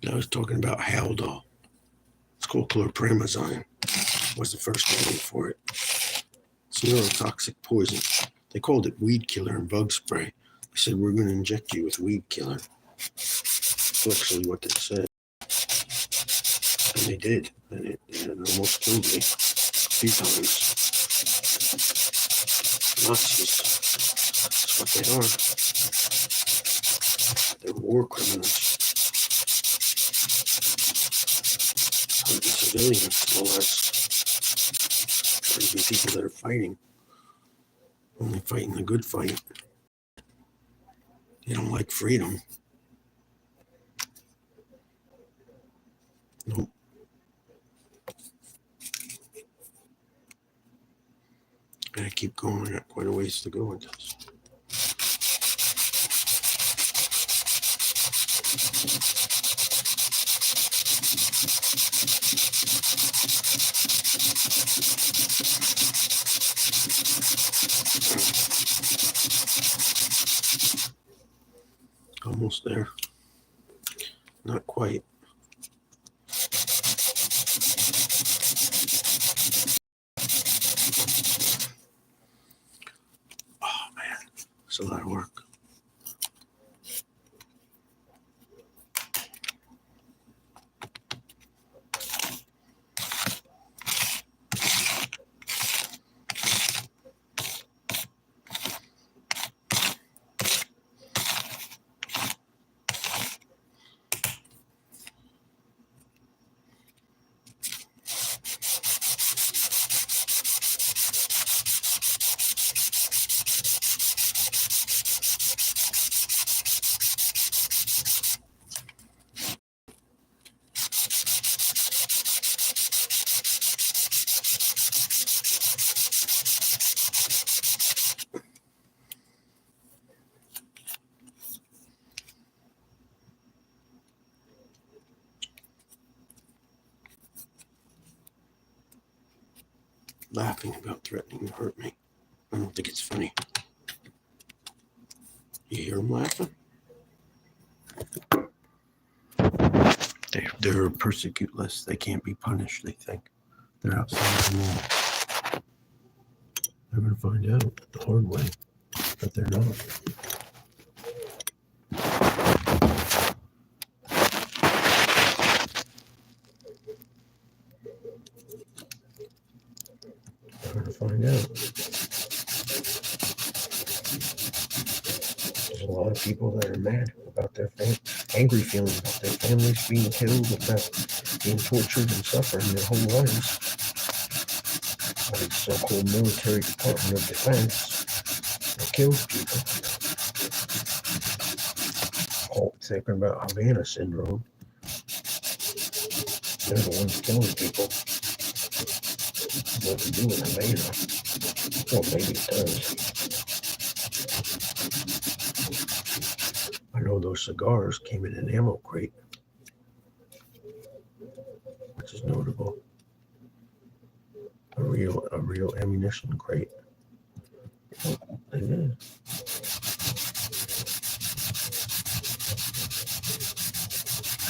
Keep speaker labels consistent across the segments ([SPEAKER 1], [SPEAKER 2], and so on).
[SPEAKER 1] I was talking about Haldol. It's called chlorpromazine. Was the first name for it. It's neurotoxic poison. They called it weed killer and bug spray. They said, we're going to inject you with weed killer. That's actually what they said. And they did. And it almost killed me a few times. Nazis. That's what they are. They're war criminals. Hunting civilians, no less. Or even people that are fighting. Only fighting the good fight. They don't like freedom. Nope. Gotta keep going. I got quite a ways to go with this. Almost there. Not quite. Oh man, it's a lot of work. Laughing about threatening to hurt me. I don't think it's funny. You hear them laughing? They're persecuteless. They can't be punished, they think. They're outside the law. They're going to find out the hard way that they're not. They're going to find out. There's a lot of people that are mad about their angry feelings about their families being killed, about being tortured and suffering their whole lives by the so-called military Department of Defense that kills people. All thinking about Havana syndrome. They're the ones killing people. What to do in Havana? Well, maybe it does. I know those cigars came in an ammo crate, which is notable. A real ammunition crate. They did. I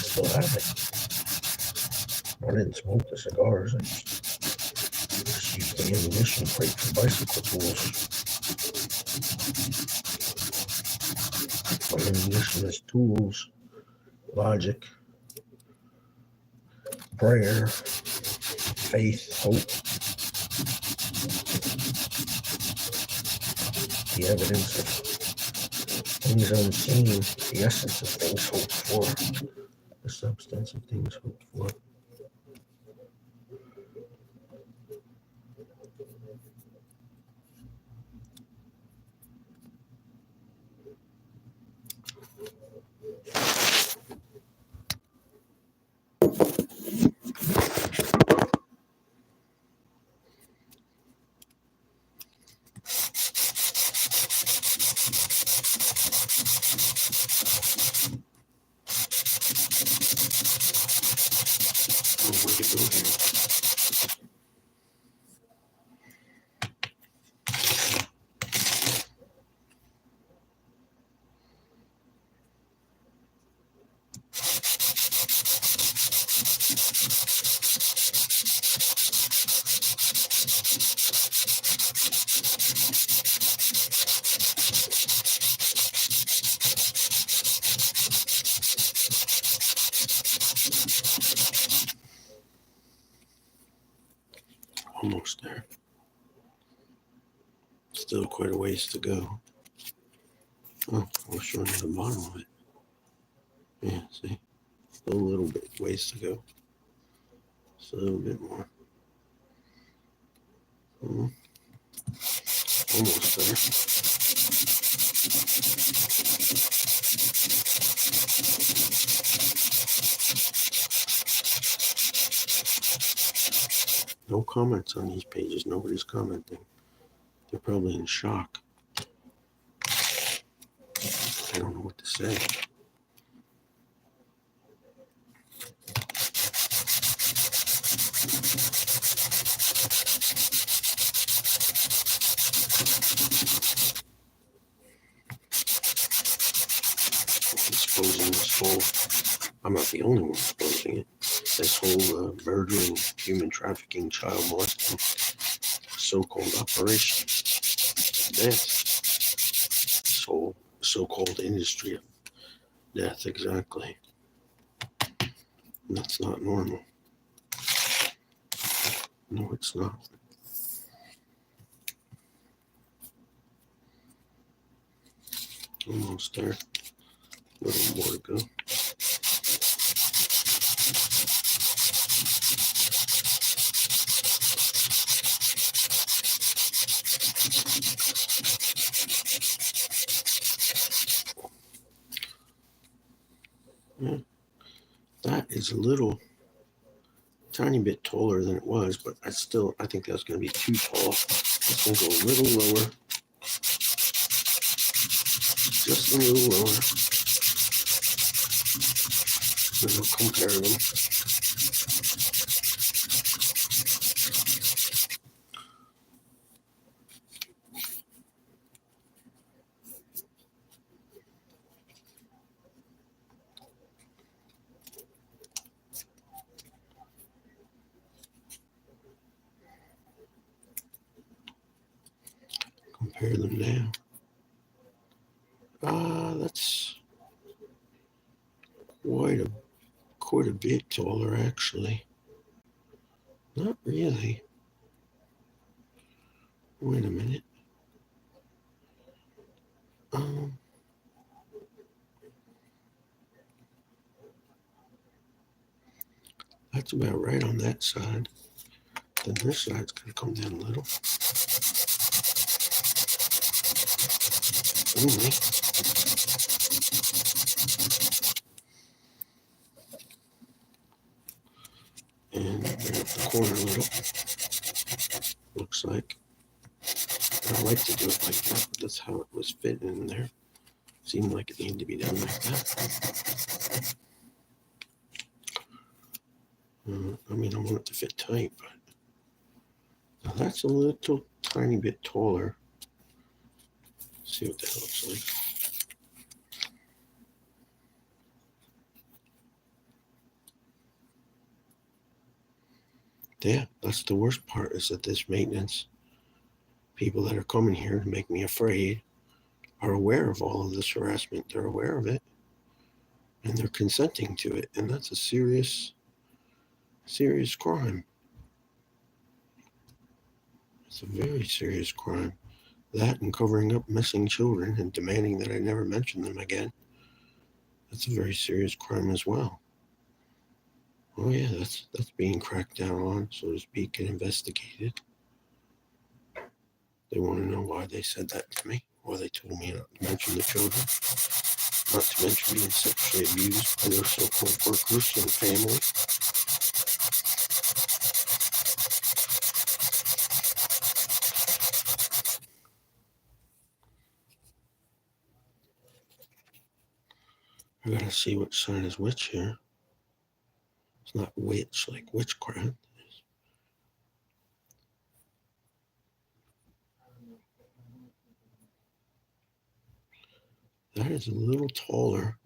[SPEAKER 1] still have it. I didn't smoke the cigars. I just used the ammunition crate for bicycle tools. My ammunition is tools, logic, prayer, faith, hope. The evidence of things unseen, the essence of things hoped for, the substance of things hoped for. Almost there. Still quite a ways to go. Oh, we're showing you the bottom of it. Yeah, see? Still a little bit ways to go. Just a little bit more. Almost there. No comments on these pages. Nobody's commenting. They're probably in shock. I don't know what to say. Exposing this whole, I'm not the only one exposing it. This whole murdering, human trafficking, child molesting, so-called operation. This whole so-called industry of death, exactly. And that's not normal. No, it's not. Almost there. A little more to go. Yeah. That is a little, tiny bit taller than it was, but I think that's going to be too tall. It's going to go a little lower. Just a little lower. And we'll compare them. Compare them now. That's quite a bit taller, actually. Not really. Wait a minute. That's about right on that side. Then this side's going to come down a little. Only. And bring up the corner a little. Looks like. I like to do it like that, but that's how it was fitting in there. Seemed like it needed to be done like that. I mean, I want it to fit tight, but now that's a little tiny bit taller. Let's see what that looks like. Yeah, that's the worst part, is that this maintenance people that are coming here to make me afraid are aware of all of this harassment. They're aware of it, and they're consenting to it, and that's a serious crime. It's a very serious crime. That and covering up missing children and demanding that I never mention them again. That's a very serious crime as well. Oh yeah, that's being cracked down on, so to speak, and investigated. They want to know why they said that to me, why they told me not to mention the children, not to mention being sexually abused by their so-called workers and family. I gotta see which side is which here. It's not witch like witchcraft. That is a little taller.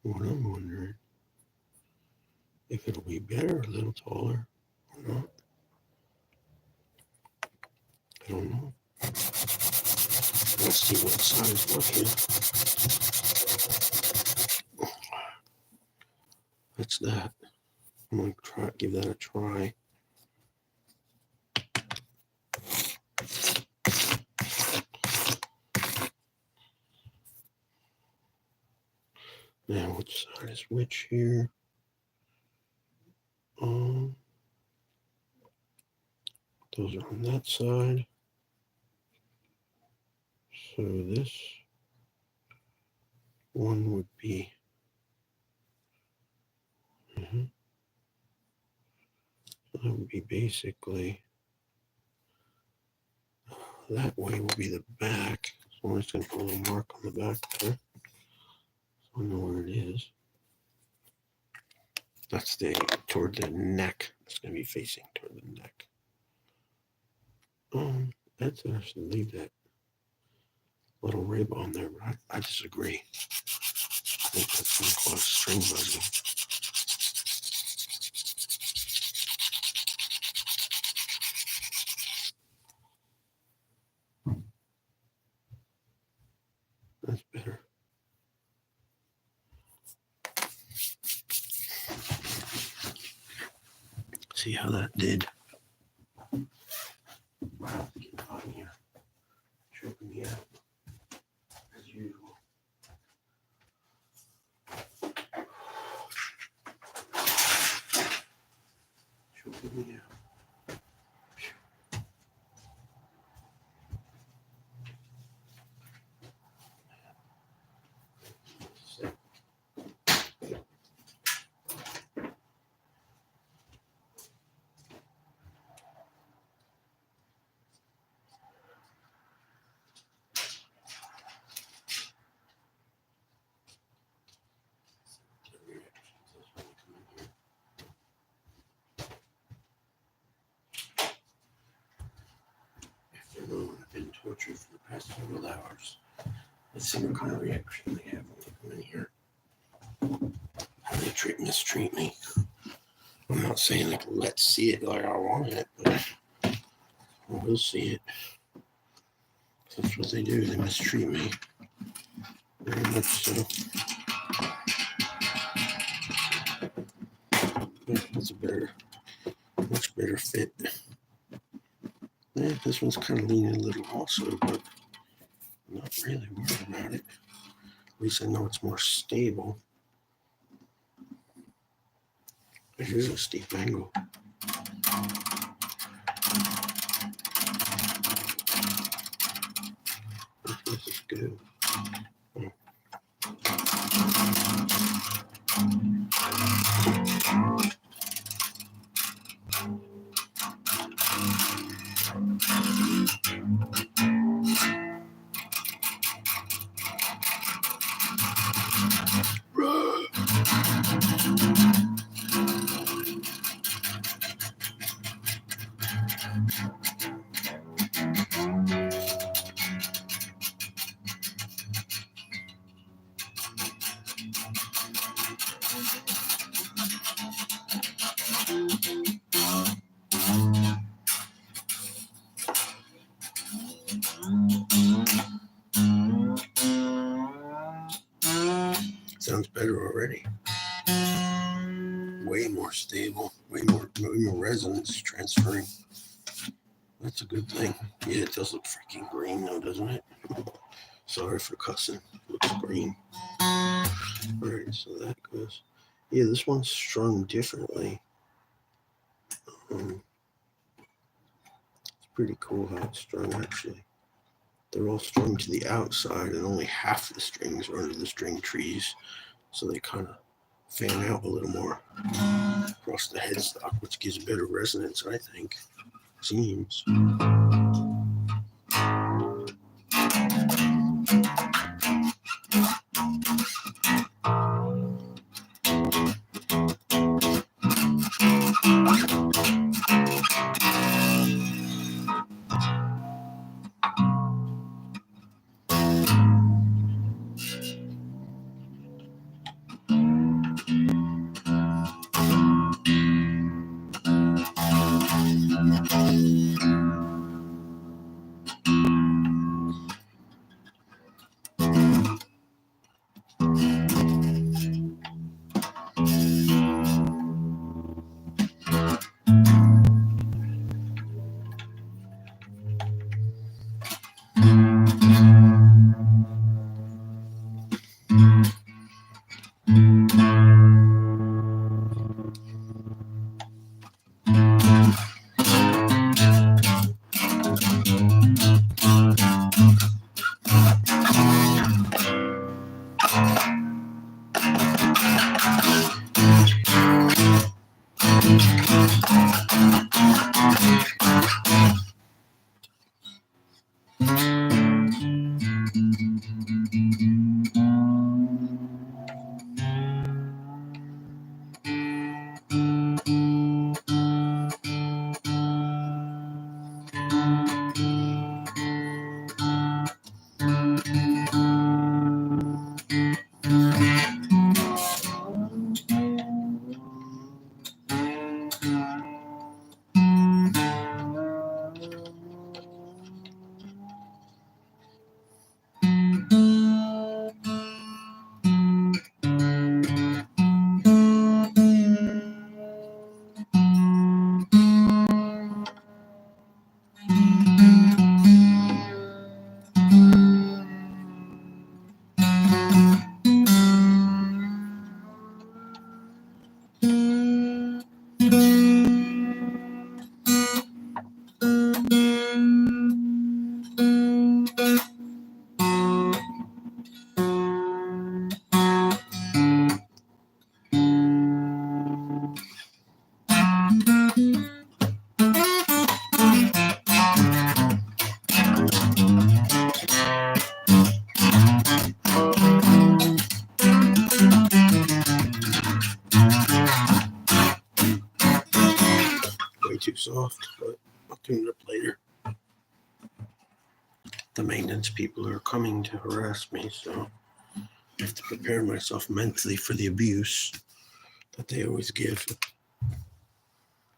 [SPEAKER 1] What I'm wondering, if it'll be better a little taller or not. I don't know. Let's see what size what here. That's that. I'm gonna give that a try. Now, which side is which here? Those are on that side. So this one would be so that would be basically that way will be the back. So I'm just going to put a little mark on the back there. So I know where it is. That's toward the neck. It's going to be facing toward the neck. That's actually leave that little rib on there, but I disagree. I think that's going to cause string buzzing. That's better. See how that did. Get on here, choking me out as usual. Choking me out. I've been tortured for the past several hours. Let's see what kind of reaction they have when they come in here. How they mistreat me. I'm not saying like let's see it like I want it, but we'll see it. That's what they do. They mistreat me. Very much so. That's a much better fit. Yeah, this one's kind of leaning a little also, but not really worried about it. At least I know it's more stable. Here's a steep angle. This is good. Sounds better already. Way more stable, way more resonance transferring. That's a good thing. Yeah, it does look freaking green though, doesn't it? Sorry for cussing. It looks green. Alright, so that goes. Yeah, this one's strung differently. It's pretty cool how it's strung actually. They're all strung to the outside and only half the strings are under the string trees. So they kind of fan out a little more across the headstock, which gives better resonance, I think. Seems. soft, but I'll tune it up later. The maintenance people are coming to harass me, so I have to prepare myself mentally for the abuse that they always give.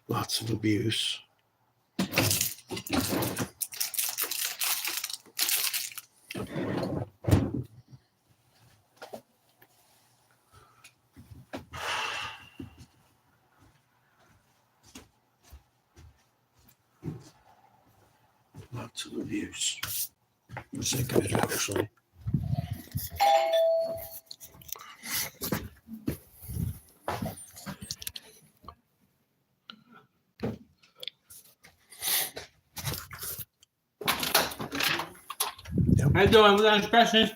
[SPEAKER 1] Lots of abuse. Lots of abuse. I'm sick of it, actually.
[SPEAKER 2] How you doing? Without expressions?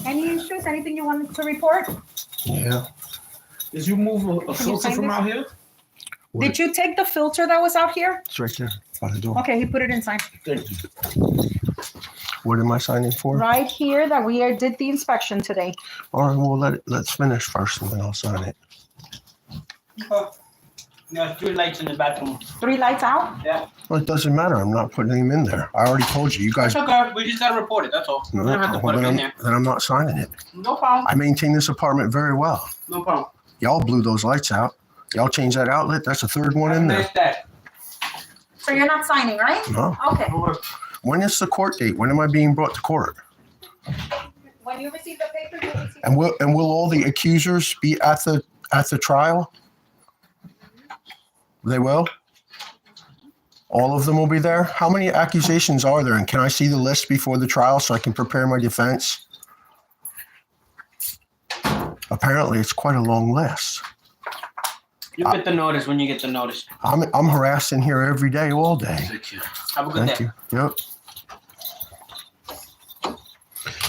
[SPEAKER 3] Any issues? Anything you wanted to report?
[SPEAKER 1] Yeah.
[SPEAKER 2] Did you move a filter
[SPEAKER 3] find
[SPEAKER 2] from
[SPEAKER 3] it?
[SPEAKER 2] out here?
[SPEAKER 3] Did you take the filter that was out here?
[SPEAKER 1] It's right there by the door.
[SPEAKER 3] Okay, he put it inside.
[SPEAKER 2] Thank you.
[SPEAKER 1] What am I signing for?
[SPEAKER 3] Right here that we did the inspection today.
[SPEAKER 1] All right, well, let's finish first and then I'll sign it.
[SPEAKER 2] There's 3 lights in the bathroom.
[SPEAKER 3] 3 lights out?
[SPEAKER 2] Yeah.
[SPEAKER 1] Well, it doesn't matter. I'm not putting him in there. I already told you. You guys.
[SPEAKER 2] That's okay. We just gotta report it. That's all.
[SPEAKER 1] No,
[SPEAKER 2] We don't have to put
[SPEAKER 1] well,
[SPEAKER 2] it in
[SPEAKER 1] then,
[SPEAKER 2] there.
[SPEAKER 1] then I'm not signing it.
[SPEAKER 2] No problem.
[SPEAKER 1] I maintain this apartment very well.
[SPEAKER 2] No problem.
[SPEAKER 1] Y'all blew those lights out. Y'all changed that outlet. That's the third one in there.
[SPEAKER 2] Nice day.
[SPEAKER 3] So you're not signing, right?
[SPEAKER 1] No.
[SPEAKER 3] Okay.
[SPEAKER 1] When is the court date? When am I being brought to court?
[SPEAKER 3] When you receive the paper, you'll receive.
[SPEAKER 1] And will all the accusers be at the trial? They will? All of them will be there? How many accusations are there? And can I see the list before the trial so I can prepare my defense? Apparently, it's quite a long list.
[SPEAKER 2] You get the notice when you get the notice.
[SPEAKER 1] I'm harassed in here every day, all day.
[SPEAKER 2] Have a good
[SPEAKER 1] Thank
[SPEAKER 2] day.
[SPEAKER 1] you. Yep.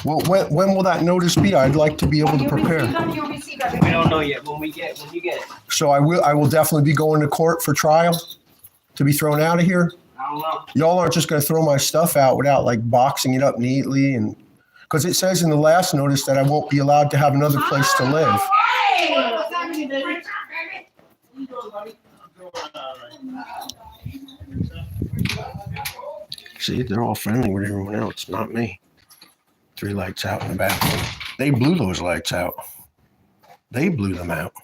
[SPEAKER 1] Well, when will that notice be? I'd like to be able to prepare.
[SPEAKER 3] You'll receive
[SPEAKER 2] We
[SPEAKER 3] everything.
[SPEAKER 2] don't know yet. When you get it.
[SPEAKER 1] So I will definitely be going to court for trial to be thrown out of here.
[SPEAKER 2] I don't know.
[SPEAKER 1] Y'all aren't just going to throw my stuff out without like boxing it up neatly, and because it says in the last notice that I won't be allowed to have another place to live. See, they're all friendly with everyone else, not me. 3 lights out in the bathroom. They blew those lights out. They blew them out.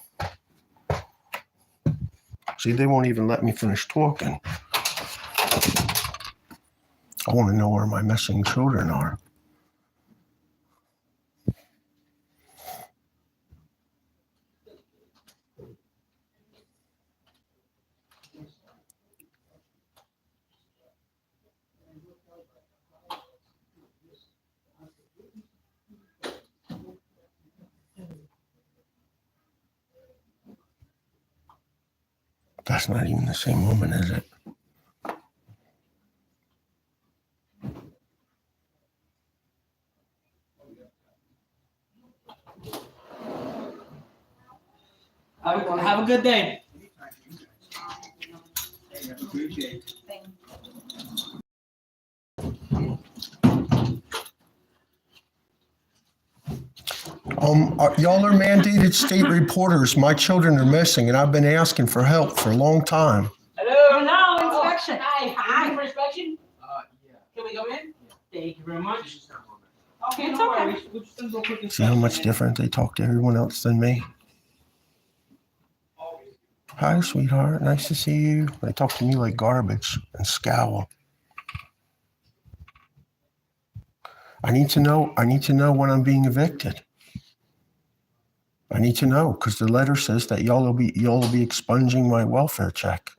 [SPEAKER 1] See, they won't even let me finish talking. I want to know where my missing children are. That's not even the same woman, is it?
[SPEAKER 2] Have a good day.
[SPEAKER 1] Y'all are mandated state reporters. My children are missing, and I've been asking for help for a long time.
[SPEAKER 2] Hello.
[SPEAKER 3] Hello, inspection.
[SPEAKER 2] Hi. For inspection? Yeah. Can we go in? Thank you very much. Okay,
[SPEAKER 3] It's
[SPEAKER 2] no
[SPEAKER 3] okay.
[SPEAKER 2] worries. We're just gonna go quick
[SPEAKER 1] See how much different they talk to everyone else than me? Hi, sweetheart. Nice to see you. They talk to me like garbage and scowl. I need to know when I'm being evicted. I need to know because the letter says that y'all will be expunging my welfare check.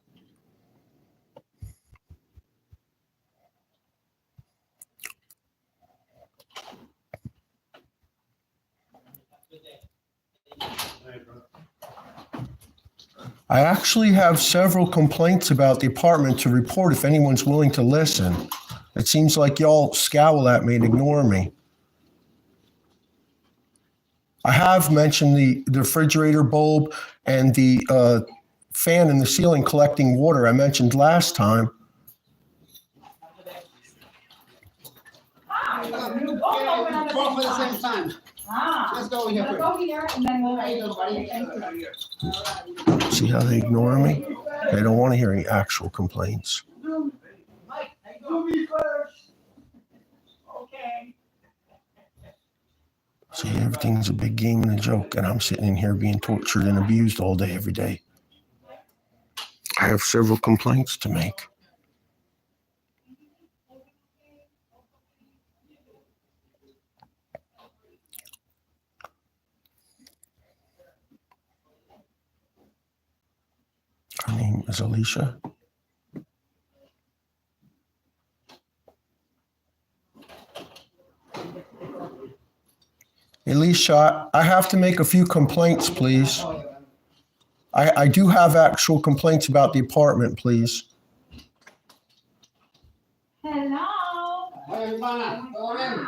[SPEAKER 1] I actually have several complaints about the apartment to report if anyone's willing to listen. It seems like y'all scowl at me and ignore me. I have mentioned the refrigerator bulb and the fan in the ceiling collecting water I mentioned last time.
[SPEAKER 3] Both open on the same time.
[SPEAKER 4] time.
[SPEAKER 3] Ah.
[SPEAKER 4] Let's go over here
[SPEAKER 3] Let's
[SPEAKER 4] first.
[SPEAKER 3] go here and then we'll.
[SPEAKER 4] How you doing, buddy?
[SPEAKER 1] See how they ignore me? They don't want to hear any actual complaints.
[SPEAKER 4] Mike, do me first. Okay.
[SPEAKER 1] See, everything's a big game and a joke, and I'm sitting in here being tortured and abused all day, every day. I have several complaints to make. Her name is Alicia. Alicia, I have to make a few complaints, please. I do have actual complaints about the apartment, please.
[SPEAKER 3] Hello.
[SPEAKER 4] Hey, Ivana, go in.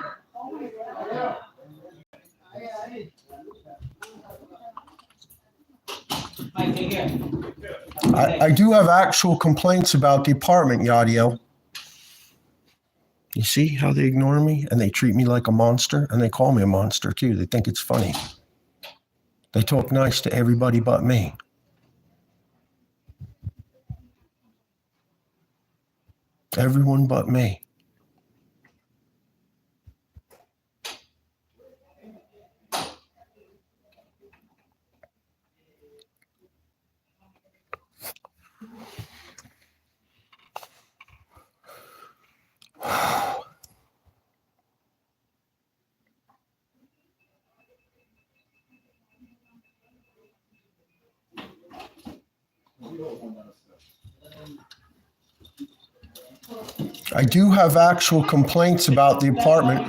[SPEAKER 2] Mike, take care.
[SPEAKER 1] I do have actual complaints about the apartment, Yadiel. You see how they ignore me and they treat me like a monster, and they call me a monster too. They think it's funny. They talk nice to everybody but me. Everyone but me. I do have actual complaints about the apartment.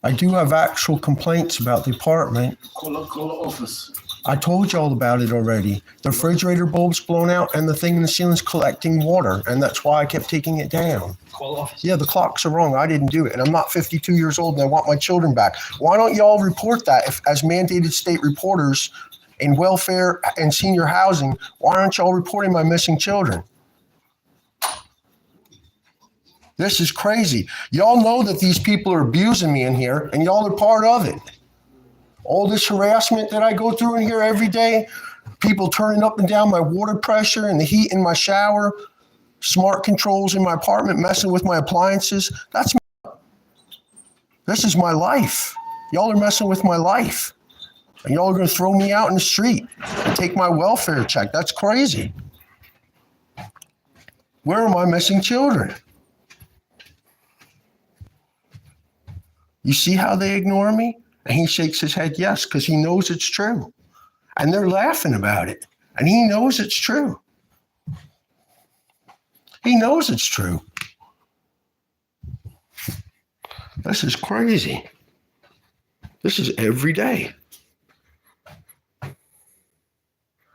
[SPEAKER 1] I do have actual complaints about the apartment.
[SPEAKER 5] Call the office.
[SPEAKER 1] I told you all about it already. The refrigerator bulb's blown out and the thing in the ceiling's collecting water, and that's why I kept taking it down.
[SPEAKER 5] Call the office.
[SPEAKER 1] Yeah, the clocks are wrong. I didn't do it, and I'm not 52 years old, and I want my children back. Why don't y'all report that as mandated state reporters in welfare and senior housing? Why aren't y'all reporting my missing children? This is crazy. Y'all know that these people are abusing me in here, and y'all are part of it. All this harassment that I go through in here every day, people turning up and down my water pressure and the heat in my shower, smart controls in my apartment, messing with my appliances. This is my life. Y'all are messing with my life. And y'all are going to throw me out in the street and take my welfare check. That's crazy. Where are my missing children? You see how they ignore me? And he shakes his head yes, because he knows it's true. And they're laughing about it. And he knows it's true. He knows it's true. This is crazy. This is every day.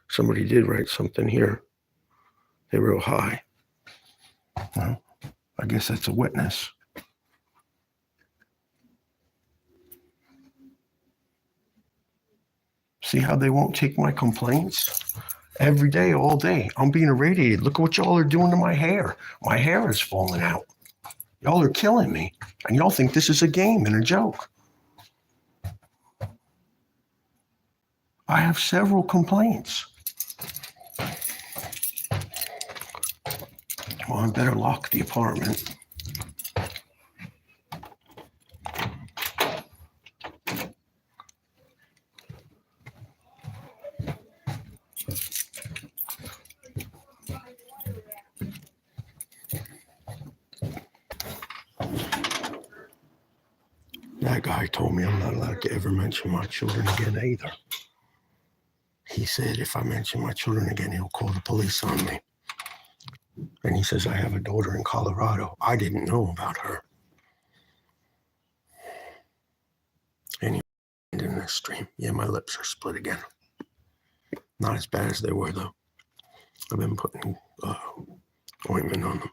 [SPEAKER 1] Somebody did write something here. They wrote hi. Well, I guess that's a witness. See how they won't take my complaints? Every day, all day. I'm being irradiated. Look at what y'all are doing to my hair. My hair is falling out. Y'all are killing me. And y'all think this is a game and a joke. I have several complaints. Well, I better lock the apartment. That guy told me I'm not allowed to ever mention my children again either. He said if I mention my children again, he'll call the police on me. And he says I have a daughter in Colorado. I didn't know about her. Anyway, in this stream, yeah, my lips are split again. Not as bad as they were though. I've been putting ointment on them.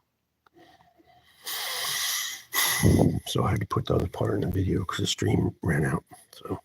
[SPEAKER 1] So I had to put the other part in the video because the stream ran out. So